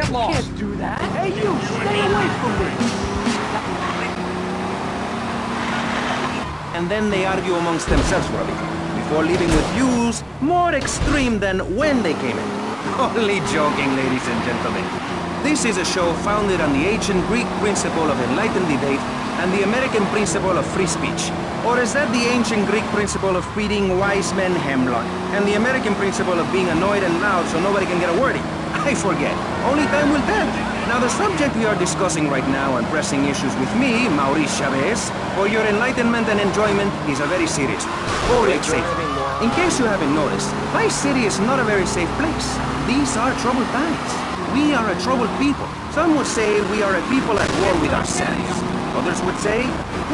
get lost. You can't do that. Hey, you, stay away from me. And then they argue amongst themselves for a bit, before leaving with views more extreme than when they came in. Only joking, ladies and gentlemen. This is a show founded on the ancient Greek principle of enlightened debate and the American principle of free speech. Or is that the ancient Greek principle of feeding wise men hemlock, and the American principle of being annoyed and loud so nobody can get a word in? I forget. Only time will tell. Now, the subject we are discussing right now and pressing issues with me, Maurice Chavez, for your enlightenment and enjoyment is a very serious one. Public safety. In case you haven't noticed, Vice City is not a very safe place. These are troubled times. We are a troubled people. Some would say we are a people at war with ourselves. Others would say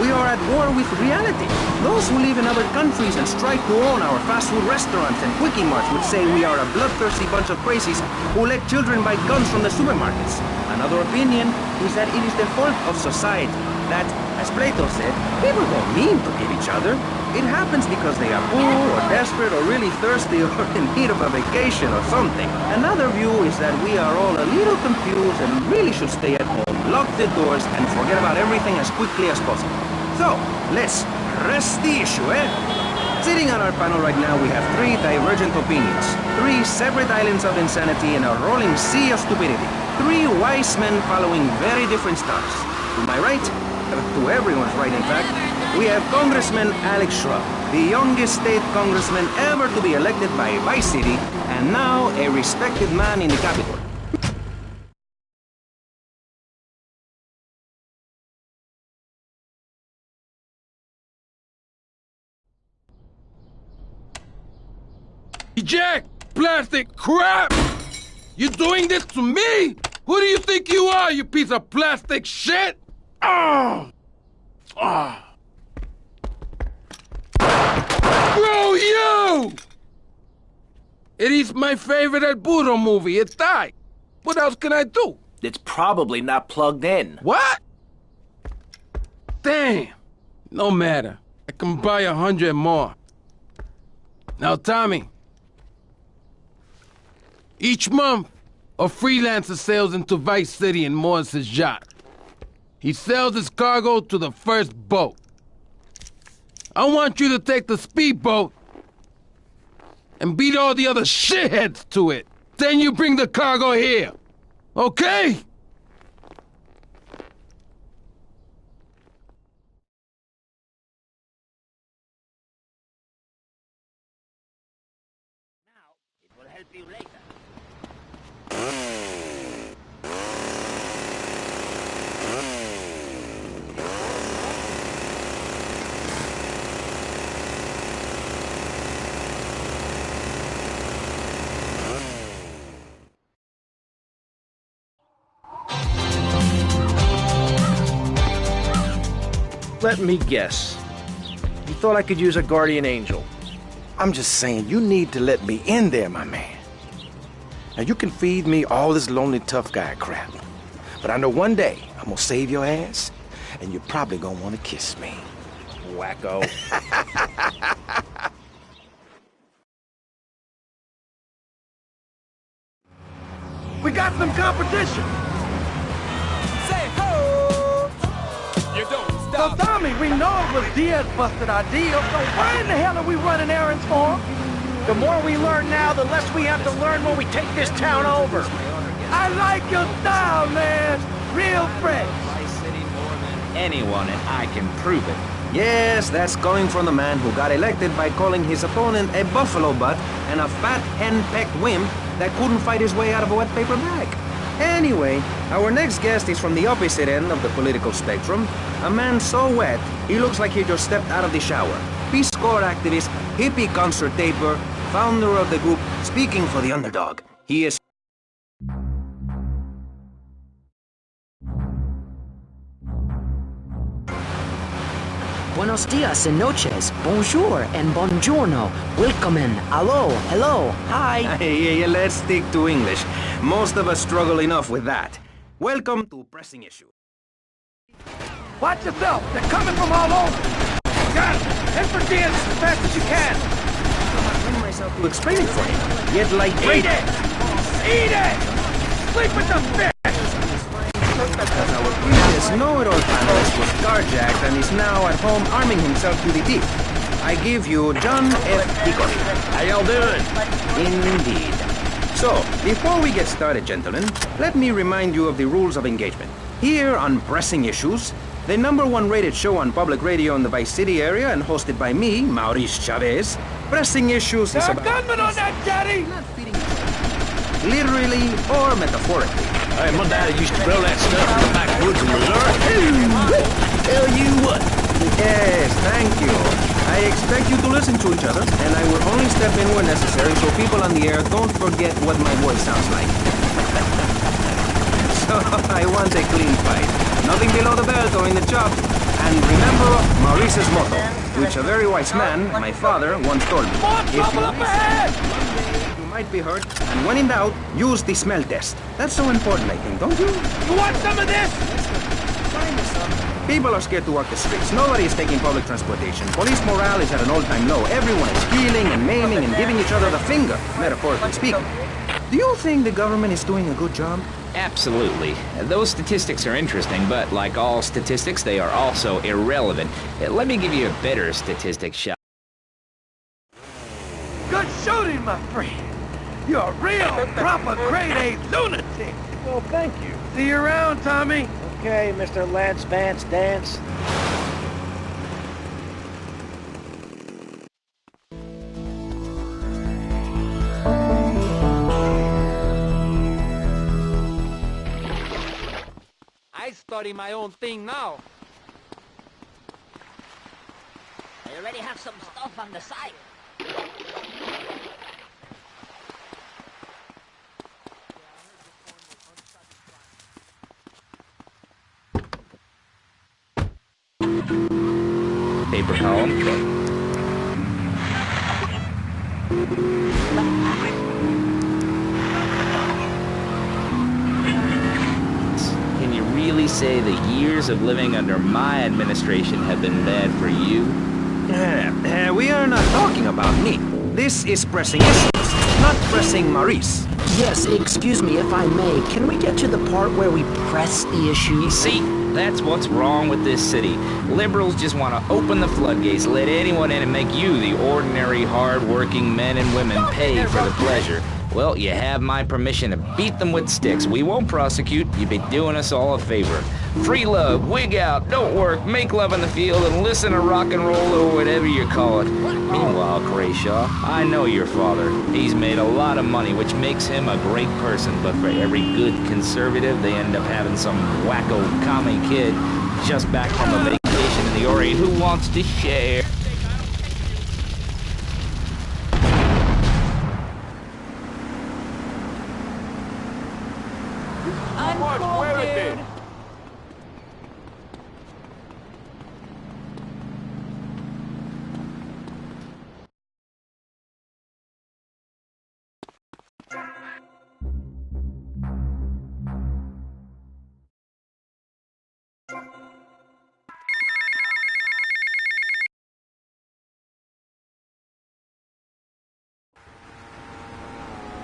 we are at war with reality. Those who live in other countries and strive to own our fast food restaurants and quickie marts would say we are a bloodthirsty bunch of crazies who let children buy guns from the supermarkets. Another opinion is that it is the fault of society. That, as Plato said, people don't mean to kill each other. It happens because they are poor or desperate or really thirsty or in need of a vacation or something. Another view is that we are all a little confused and really should stay at home, lock the doors, and forget about everything as quickly as possible. So, let's press the issue, eh? Sitting on our panel right now, we have three divergent opinions. Three separate islands of insanity in a rolling sea of stupidity. Three wise men following very different stars. To my right, to everyone's right in fact, we have Congressman Alex Schrupp, the youngest state congressman ever to be elected by Vice City, and now a respected man in the Capitol. Eject! Plastic crap! You doing this to me? Who do you think you are, you piece of plastic shit? Oh! Oh! Bro, you! It is my favorite El Burro movie. It died. What else can I do? It's probably not plugged in. What? Damn. No matter. I can buy 100 more. Now, Tommy. Each month, a freelancer sails into Vice City in Morris's yacht. He sells his cargo to the first boat. I want you to take the speedboat and beat all the other shitheads to it. Then you bring the cargo here. Okay? Now, it will help you later. Let me guess. You thought I could use a guardian angel. I'm just saying, you need to let me in there, my man. Now, you can feed me all this lonely tough guy crap. But I know one day I'm gonna save your ass, and you're probably gonna want to kiss me. Wacko. We got some competition! Say ho! You don't stop. So, Tommy, we know it was Diaz busted our deal, so why in the hell are we running errands for him? The more we learn now, the less we have to learn when we take this town over. I like your style, man. Real fresh. Anyone, and I can prove it. Yes, that's coming from the man who got elected by calling his opponent a buffalo butt and a fat hen-pecked wimp that couldn't fight his way out of a wet paper bag. Anyway, our next guest is from the opposite end of the political spectrum. A man so wet, he looks like he just stepped out of the shower. Peace Corps activist, hippie concert taper, founder of the group Speaking for the Underdog. He is... Buenos dias and noches, bonjour and buongiorno, welcome in, hello, hello, hi. Hey, let's stick to English. Most of us struggle enough with that. Welcome to Pressing Issue. Watch yourself. They're coming from all over. Got it. Head for Diaz as fast as you can. I bring myself to explain it for him. Yet like... Eat it! Eat it! sleep with the fish! Because our previous know-it-all panelist was carjacked and is now at home arming himself to the teeth. I give you John F. Hickory. How y'all doing? Indeed. So, before we get started, gentlemen, let me remind you of the rules of engagement. Here on Pressing Issues, the #1 rated show on public radio in the Vice City area and hosted by me, Maurice Chavez, Pressing Issues is There are about... gunmen on that jetty! literally or metaphorically. Hey, my daddy used to grow that stuff in the backwoods of Missouri. Tell you what. Yes, thank you. I expect you to listen to each other, and I will only step in when necessary so people on the air don't forget what my voice sounds like. So, I want a clean fight. Nothing below the belt or in the chops. And remember Maurice's motto, which a very wise man, my father, once told me. More trouble up ahead! You might be hurt, and when in doubt, use the smell test. That's so important, I think, don't you? You want some of this? People are scared to walk the streets. Nobody is taking public transportation. Police morale is at an all-time low. Everyone is killing and maiming and giving each other the finger, metaphorically speaking. Do you think the government is doing a good job? Absolutely. Those statistics are interesting, but like all statistics, they are also irrelevant. Let me give you a better statistic shot. Good shooting, my friend. You're a real, proper grade A lunatic. Well, thank you. See you around, Tommy. Okay, Mr. Lance Vance Dance. I study my own thing now. I already have some stuff on the side. Paper column. Can you really say the years of living under my administration have been bad for you? We are not talking about me. This is Pressing Issues, not Pressing Maurice. Yes, excuse me if I may. Can we get to the part where we press the You issue? see, that's what's wrong with this city. Liberals just want to open the floodgates, let anyone in and make you, the ordinary, hard-working men and women, pay for the pleasure. Well, you have my permission to beat them with sticks. We won't prosecute. You'd be doing us all a favor. Free love, wig out, don't work, make love in the field, and listen to rock and roll or whatever you call it. Meanwhile, Crayshaw, I know your father. He's made a lot of money, which makes him a great person, but for every good conservative, they end up having some wacko commie kid just back from a vacation in the Orient who wants to share. Where is it?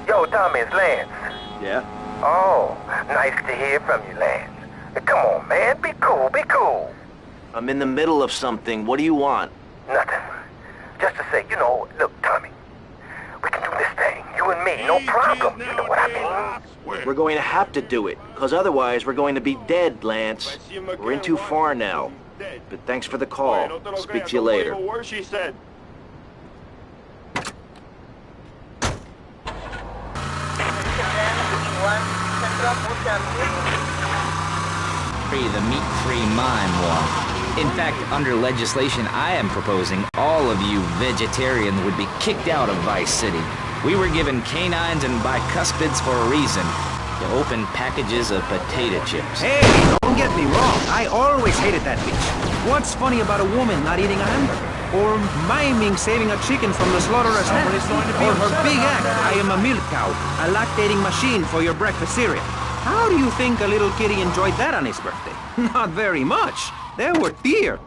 Yo, Tommy, it's Lance. Yeah? Oh, nice to hear from you, Lance. Come on, man, be cool, be cool. I'm in the middle of something. What do you want? Nothing. Just to say, look, Tommy, we can do this thing, you and me, no problem. You know what I mean? We're going to have to do it, because otherwise we're going to be dead, Lance. We're in too far now. But thanks for the call. Speak to you later. Free the meat-free mime one. In fact, under legislation I am proposing, all of you vegetarians would be kicked out of Vice City. We were given canines and bicuspids for a reason. To open packages of potato chips. Hey, don't get me wrong. I always hated that bitch. What's funny about a woman not eating a hamburger? Or miming saving a chicken from the slaughterer hand? Or her big act, I am a milk cow, a lactating machine for your breakfast cereal. How do you think a little kitty enjoyed that on his birthday? Not very much. There were tears.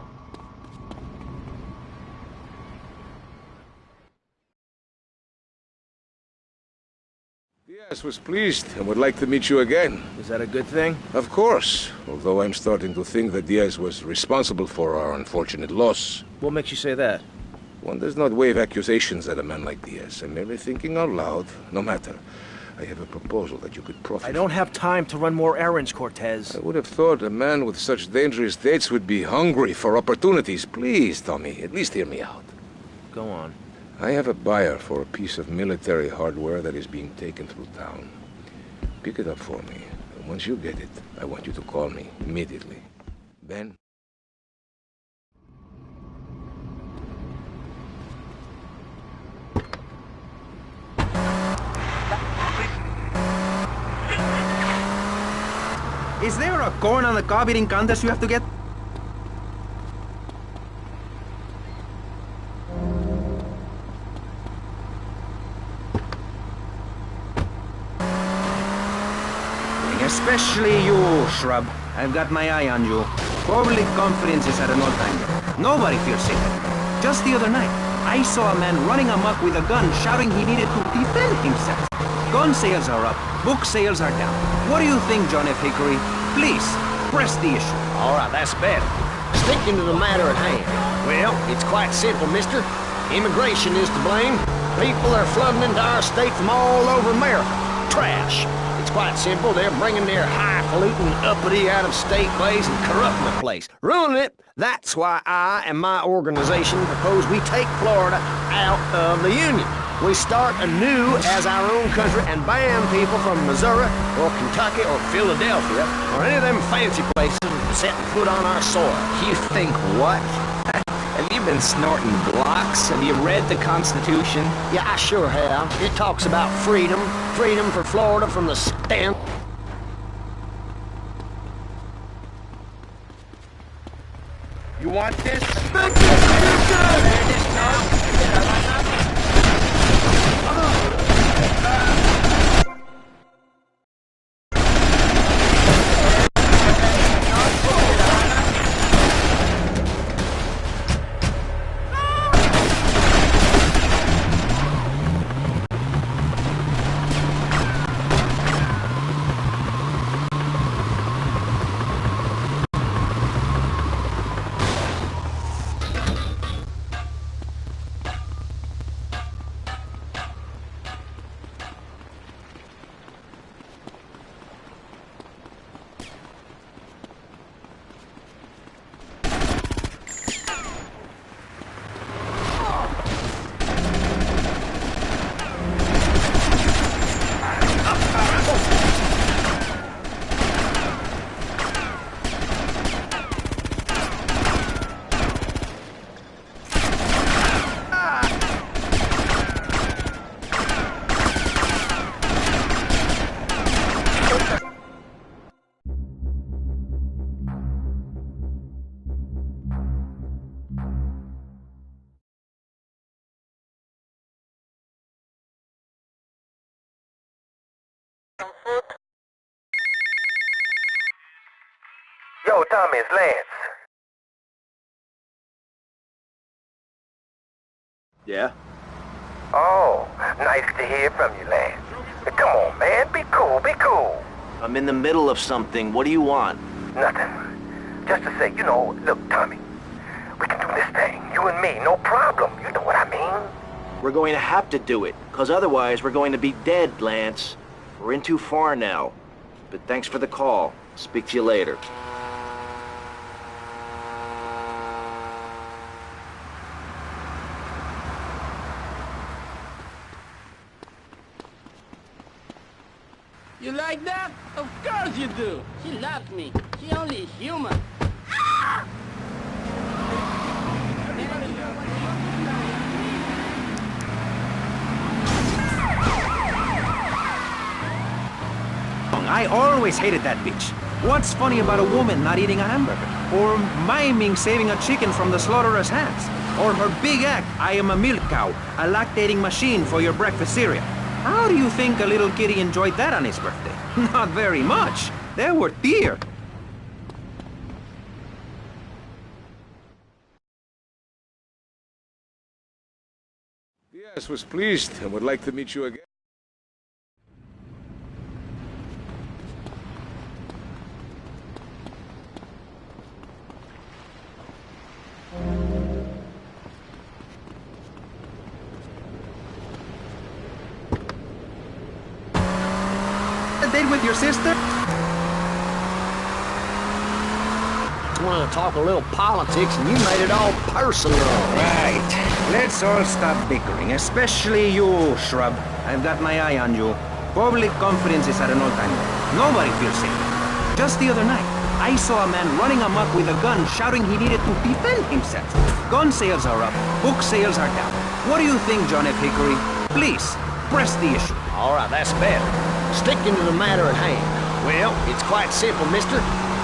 Diaz was pleased and would like to meet you again. Is that a good thing? Of course, although I'm starting to think that Diaz was responsible for our unfortunate loss. What makes you say that? One does not wave accusations at a man like Diaz. I'm merely thinking out loud. No matter. I have a proposal that you could profit. I don't have time to run more errands, Cortez. I would have thought a man with such dangerous dates would be hungry for opportunities. Please, Tommy, at least hear me out. Go on. I have a buyer for a piece of military hardware that is being taken through town. Pick it up for me. And once you get it, I want you to call me immediately. Ben? Is there a corn on the cob eating contest you have to get? Especially you, Shrub. I've got my eye on you. Public confidence is at an all-time low. Nobody feels safe anymore. Just the other night, I saw a man running amok with a gun shouting he needed to defend himself. Gun sales are up. Book sales are down. What do you think, John F. Hickory? Please, press the issue. All right, that's better. Sticking to the matter at hand. Well, it's quite simple, mister. Immigration is to blame. People are flooding into our state from all over America. Trash. It's quite simple. They're bringing their highfalutin, uppity, out-of-state ways and corrupting the place. Ruining it. That's why I and my organization propose we take Florida out of the Union. We start anew as our own country and ban people from Missouri or Kentucky or Philadelphia or any of them fancy places setting foot on our soil. You think what? Have you been snorting blocks? Have you read the Constitution? Yeah, I sure have. It talks about freedom. Freedom for Florida from the stand. You want this? Yo, Tommy, it's Lance. Yeah? Oh, nice to hear from you, Lance. Come on, man, be cool, be cool. I'm in the middle of something. What do you want? Nothing. Just to say, look, Tommy, we can do this thing, you and me, no problem. You know what I mean? We're going to have to do it, because otherwise we're going to be dead, Lance. We're in too far now. But thanks for the call. Speak to you later. You like that? Of course you do. She loves me. She only is human. I always hated that bitch. What's funny about a woman not eating a hamburger? Or miming saving a chicken from the slaughterer's hands? Or her big act, I am a milk cow, a lactating machine for your breakfast cereal? How do you think a little kitty enjoyed that on his birthday? Not very much. There were tears. Diaz was pleased and would like to meet you again. date with your sister? Wanted to talk a little politics and you made it all personal. Right. Let's all stop bickering, especially you, Shrub. I've got my eye on you. Public confidence is at an all-time low. Nobody feels safe. Just the other night, I saw a man running amok with a gun, shouting he needed to defend himself. Gun sales are up, book sales are down. What do you think, John F. Hickory? Please, press the issue. All right, that's better. Sticking to the matter at hand. Well, it's quite simple, mister.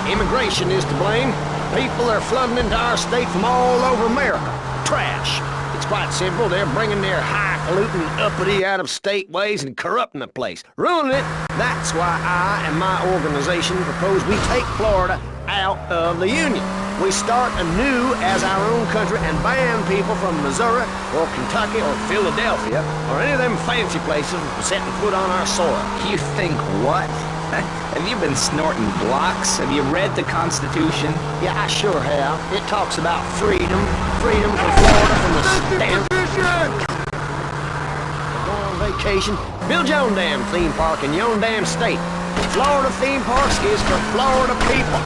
Immigration is to blame. People are flooding into our state from all over America. Trash. It's quite simple. They're bringing their highfalutin, uppity, out-of-state ways and corrupting the place. Ruining it. That's why I and my organization propose we take Florida out of the Union. We start anew as our own country and ban people from Missouri or Kentucky or Philadelphia or any of them fancy places from setting foot on our soil. You think what? Have you been snorting blocks? Have you read the Constitution? Yeah, I sure have. It talks about freedom. Freedom for Florida from the stand. Go on vacation. Build your own damn theme park in your own damn state. Florida theme parks is for Florida people.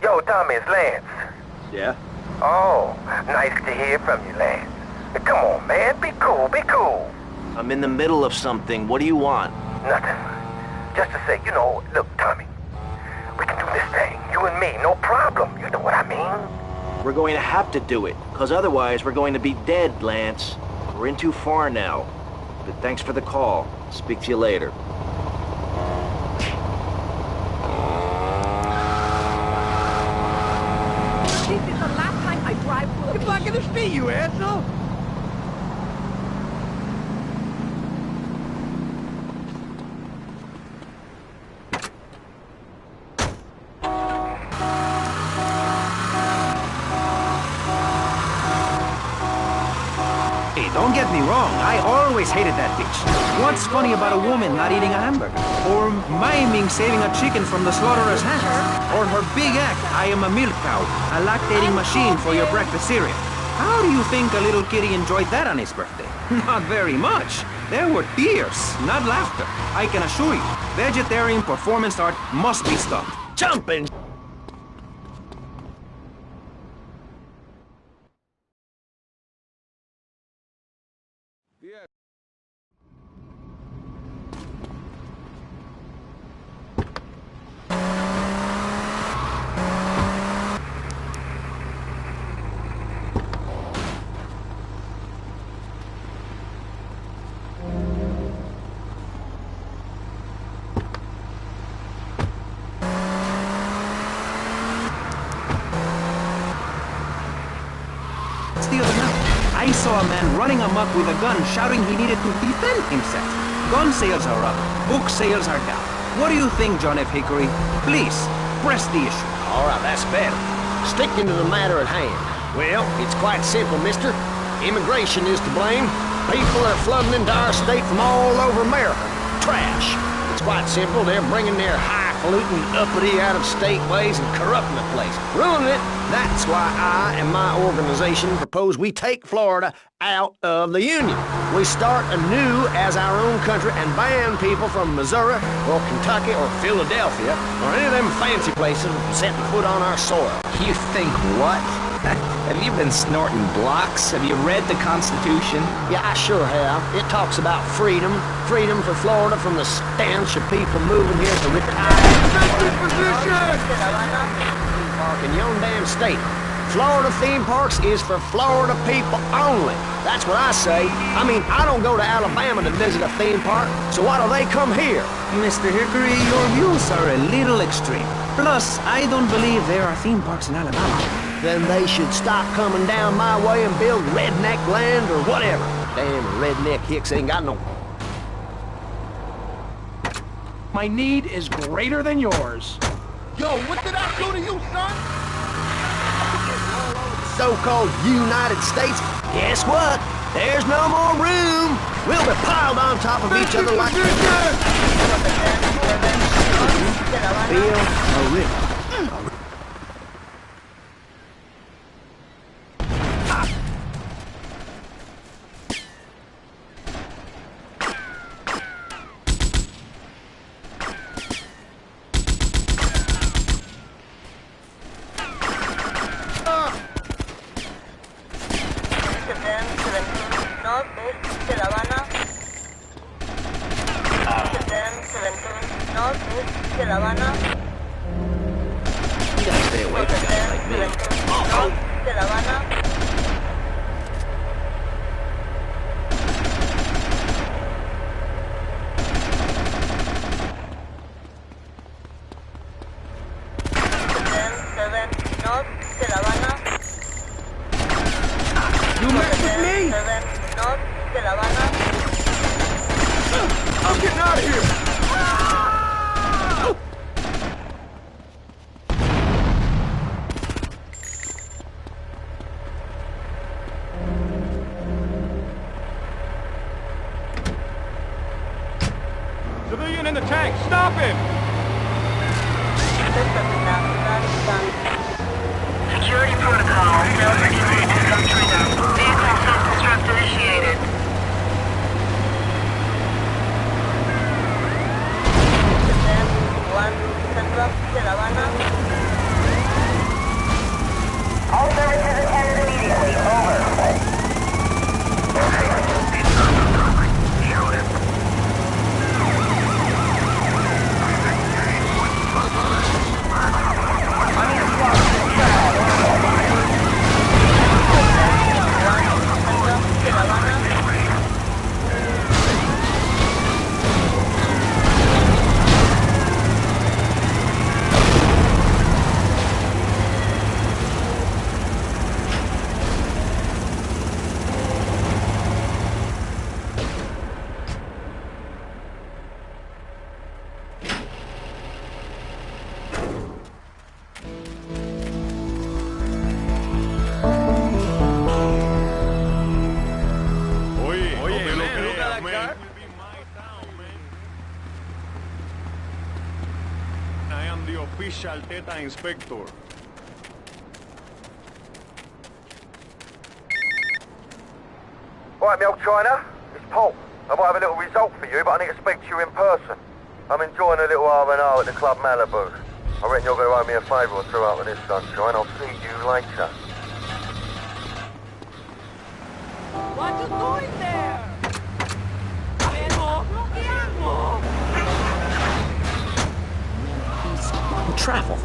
Yo, Tommy, it's Lance. Yeah? Oh, nice to hear from you, Lance. Come on, man, be cool, be cool. I'm in the middle of something. What do you want? Nothing. Just to say, look, Tommy, we can do this thing, you and me, no problem. You know what I mean? We're going to have to do it, because otherwise we're going to be dead, Lance. We're in too far now. But thanks for the call. Speak to you later. This is the last time I drive through. It's not gonna stay, you asshole! Hey, don't get me wrong, I always hated that bitch. What's funny about a woman not eating a hamburger? Or miming saving a chicken from the slaughterer's hands? Or her big act, I am a milk cow, a lactating machine for your breakfast cereal. How do you think a little kitty enjoyed that on his birthday? Not very much. There were tears, not laughter. I can assure you, vegetarian performance art must be stopped. Jumping! The other night, I saw a man running amok with a gun, shouting he needed to defend himself. Gun sales are up, book sales are down. What do you think, John F. Hickory? Please, press the issue. All right, that's better. Sticking to the matter at hand. Well, it's quite simple, mister. Immigration is to blame. People are flooding into our state from all over America. Trash. It's quite simple. They're bringing their highfalutin, uppity, out-of-state ways and corrupting the place. Ruining it. That's why I and my organization propose we take Florida out of the Union. We start anew as our own country and ban people from Missouri or Kentucky or Philadelphia or any of them fancy places from setting foot on our soil. You think what? Have you been snorting blocks? Have you read the Constitution? Yeah, I sure have. It talks about freedom. Freedom for Florida from the stench of people moving here to retire. Park in your own damn state. Florida theme parks is for Florida people only. That's what I say. I mean, I don't go to Alabama to visit a theme park, so why do they come here? Mr. Hickory, your views are a little extreme. Plus, I don't believe there are theme parks in Alabama. Then they should stop coming down my way and build redneck land or whatever. Damn redneck hicks ain't got no... My need is greater than yours. Yo, what did I do to you, son? So-called United States, guess what? There's no more room. We'll be piled on top of each other like... Feel a rip. You mess with me? I'm getting out of here! Civilian in the tank, stop him! Security protocol, failed to connect to some trigger. Vehicle self-destruct initiated. All services attended immediately. Over. Official Teta Inspector. Right, me old China, it's Paul. I might have a little result for you, but I need to speak to you in person. I'm enjoying a little R&R at the Club Malibu. I reckon you're going to owe me a favour or two out of this, sunshine. I'll see you later. What you doing there? Travel.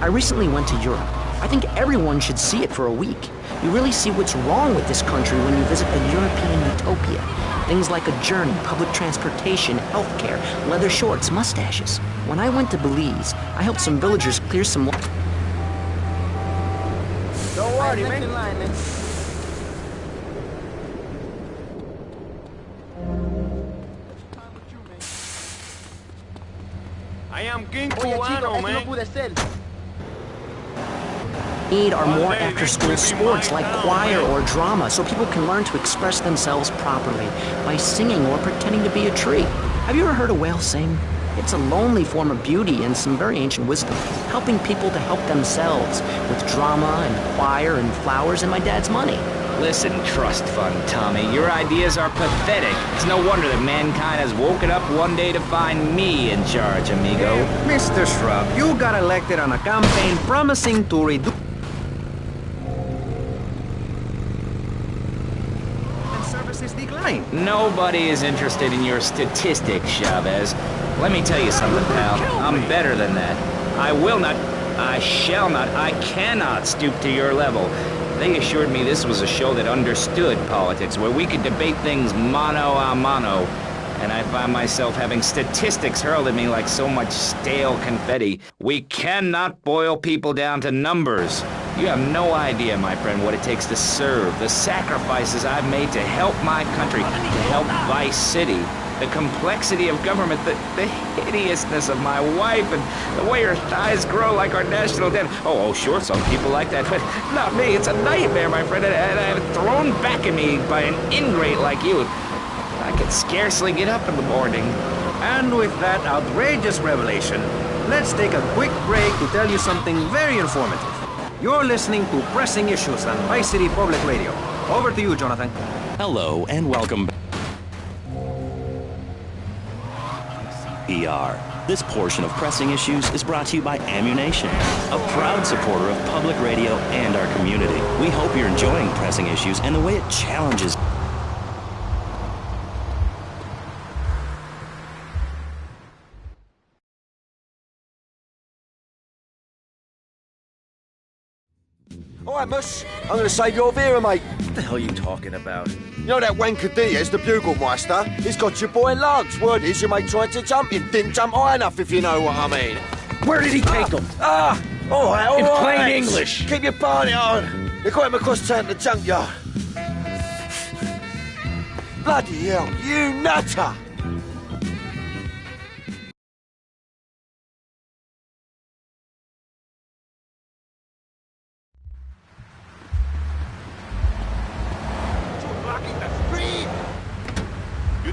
I recently went to Europe. I think everyone should see it for a week. You really see what's wrong with this country when you visit a European utopia. Things like a journey, public transportation, healthcare, leather shorts, mustaches. When I went to Belize, I helped some villagers clear some... Don't worry, man. I am King Cubano, man. Need are more after-school sports like choir or drama so people can learn to express themselves properly by singing or pretending to be a tree. Have you ever heard a whale sing? It's a lonely form of beauty and some very ancient wisdom, helping people to help themselves with drama and choir and flowers and my dad's money. Listen, trust fund Tommy, your ideas are pathetic. It's no wonder that mankind has woken up one day to find me in charge, amigo. Mr. Shrub, you got elected on a campaign promising to reduce... services decline. Nobody is interested in your statistics, Chavez. Let me tell you something, pal. I'm better than that. I will not, I shall not, I cannot stoop to your level. They assured me this was a show that understood politics, where we could debate things mano a mano. and I find myself having statistics hurled at me like so much stale confetti. We cannot boil people down to numbers. You have no idea, my friend, what it takes to serve, the sacrifices I've made to help my country, to help Vice City. The complexity of government, the hideousness of my wife, and the way her thighs grow like our national debt. Oh, sure, some people like that, but not me. It's a nightmare, my friend, and thrown back at me by an ingrate like you. I can scarcely get up in the morning. And with that outrageous revelation, let's take a quick break to tell you something very informative. You're listening to Pressing Issues on Vice City Public Radio. Over to you, Jonathan. Hello, and welcome back. PR. This portion of Pressing Issues is brought to you by Ammunition, a proud supporter of public radio and our community. We hope you're enjoying Pressing Issues and the way it challenges. Alright, Mus. I'm gonna save your Vera, mate. What the hell are you talking about? You know that wanker Diaz, the Buglemaster? He's got your boy Lugs. Word is your mate tried to jump him. Didn't jump high enough, if you know what I mean. Where did he take him? Alright, alright. In plain English. Keep your party on. They got him across town to the junkyard. Bloody hell, you nutter!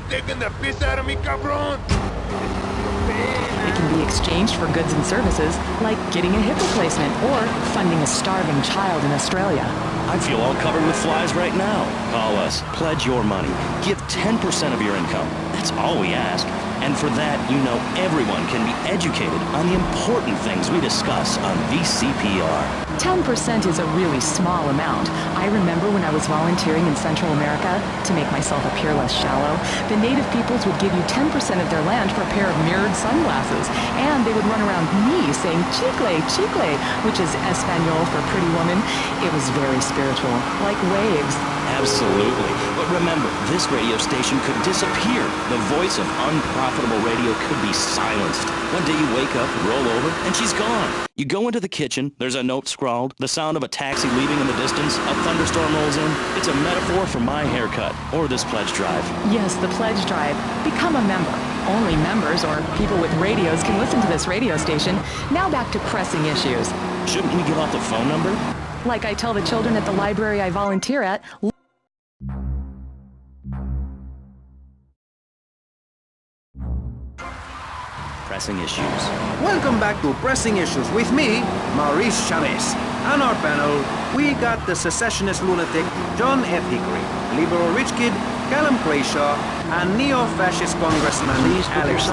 Taking the piss out of me, cabron? It can be exchanged for goods and services, like getting a hip replacement or funding a starving child in Australia. I feel all covered with flies right now. Call us. Pledge your money. Give 10% of your income. That's all we ask. And for that, you know everyone can be educated on the important things we discuss on VCPR. 10% is a really small amount. I remember when I was volunteering in Central America, to make myself appear less shallow, the native peoples would give you 10% of their land for a pair of mirrored sunglasses, and they would run around me saying chicle, chicle, which is Espanol for pretty woman. It was very spiritual, like waves. Absolutely. But remember, this radio station could disappear. The voice of unprofitable radio could be silenced. One day you wake up, roll over, and she's gone. You go into the kitchen, there's a note scrawled, the sound of a taxi leaving in the distance, a thunderstorm rolls in. It's a metaphor for my haircut, or this pledge drive. Yes, the pledge drive. Become a member. Only members or people with radios can listen to this radio station. Now back to Pressing Issues. Shouldn't we give out the phone number? Like I tell the children at the library I volunteer at, Pressing Issues. Welcome back to Pressing Issues with me, Maurice Chavez. On our panel, we got the secessionist lunatic John F. Hickory, liberal rich kid Callum Crayshaw, and neo-fascist congressman Alex.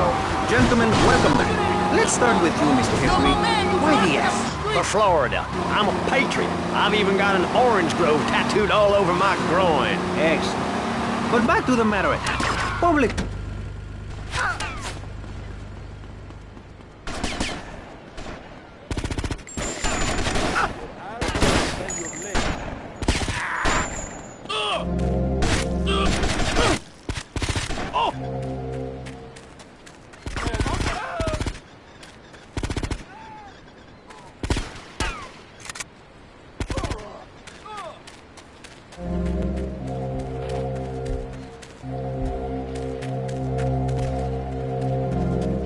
Gentlemen, welcome back. Let's start with you, Mr. Hickory. Why the F? For Florida. I'm a patriot. I've even got an orange grove tattooed all over my groin. Excellent. But back to the matter at hand. Public...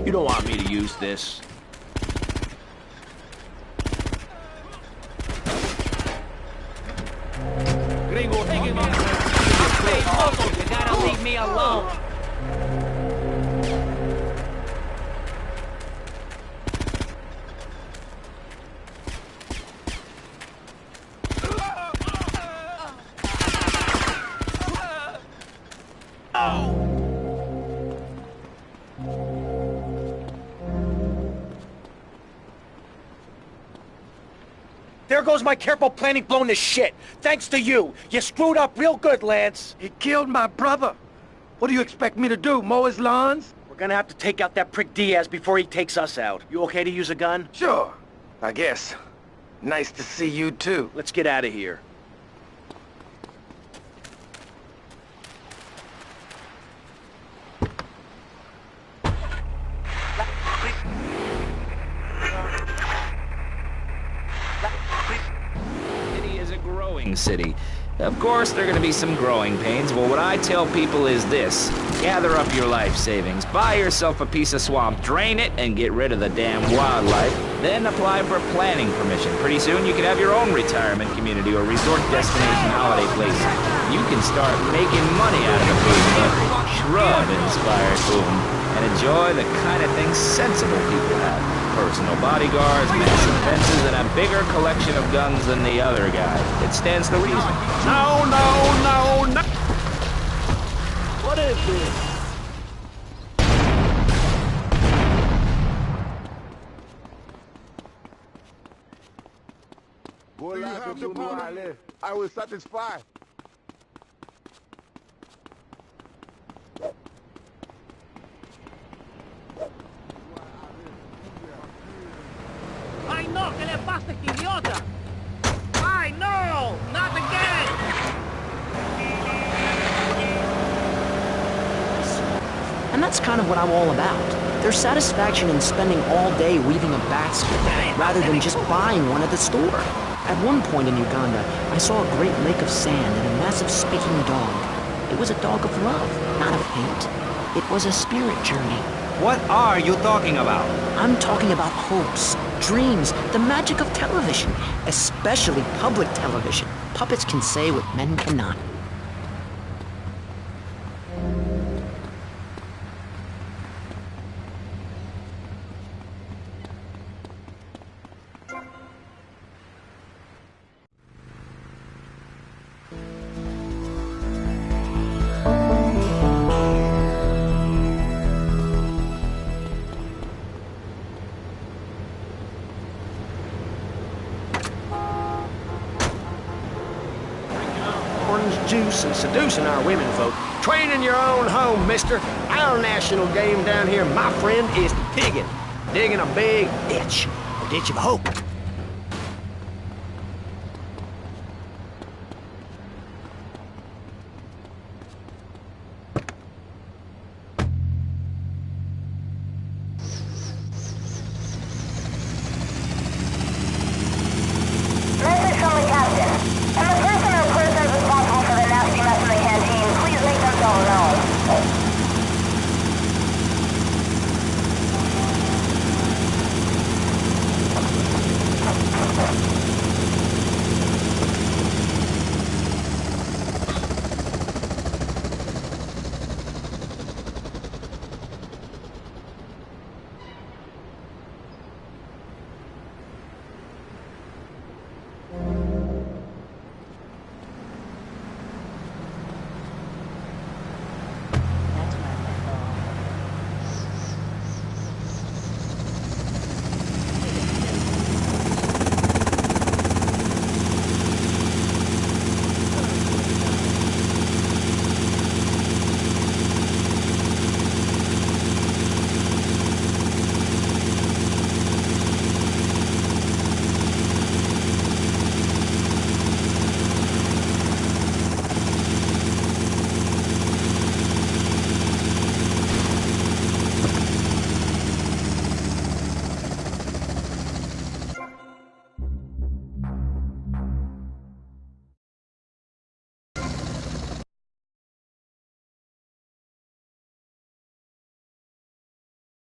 You don't want me to use this. Gringo, take him out. Hey, loco, you gotta leave me alone. There goes my careful planning blown to shit. Thanks to you. You screwed up real good, Lance. He killed my brother. What do you expect me to do, mow his lawns? We're gonna have to take out that prick Diaz before he takes us out. You okay to use a gun? Sure, I guess. Nice to see you too. Let's get out of here. growing city. Of course, there are going to be some growing pains. Well, what I tell people is this. Gather up your life savings, buy yourself a piece of swamp, drain it, and get rid of the damn wildlife. Then apply for planning permission. Pretty soon, you can have your own retirement community or resort destination holiday place. You can start making money out of the boom, the shrub-inspired boom, and enjoy the kind of things sensible people have. Personal bodyguards, massive fences, and a bigger collection of guns than the other guy. It stands to reason. No, no, no, no! What is this? I was satisfied. ¡Ay, no! ¿Qué le pasa a este idiota? ¡Ay, no! ¡Not again! And that's kind of what I'm all about. There's satisfaction in spending all day weaving a basket, rather than just buying one at the store. At one point in Uganda, I saw a great lake of sand and a massive speaking dog. It was a dog of love, not of hate. It was a spirit journey. What are you talking about? I'm talking about hopes, dreams, the magic of television, especially public television. Puppets can say what men cannot. Juice and seducing our women folk. Training your own home, mister. Our national game down here, my friend, is digging. Digging a big ditch. A ditch of hope.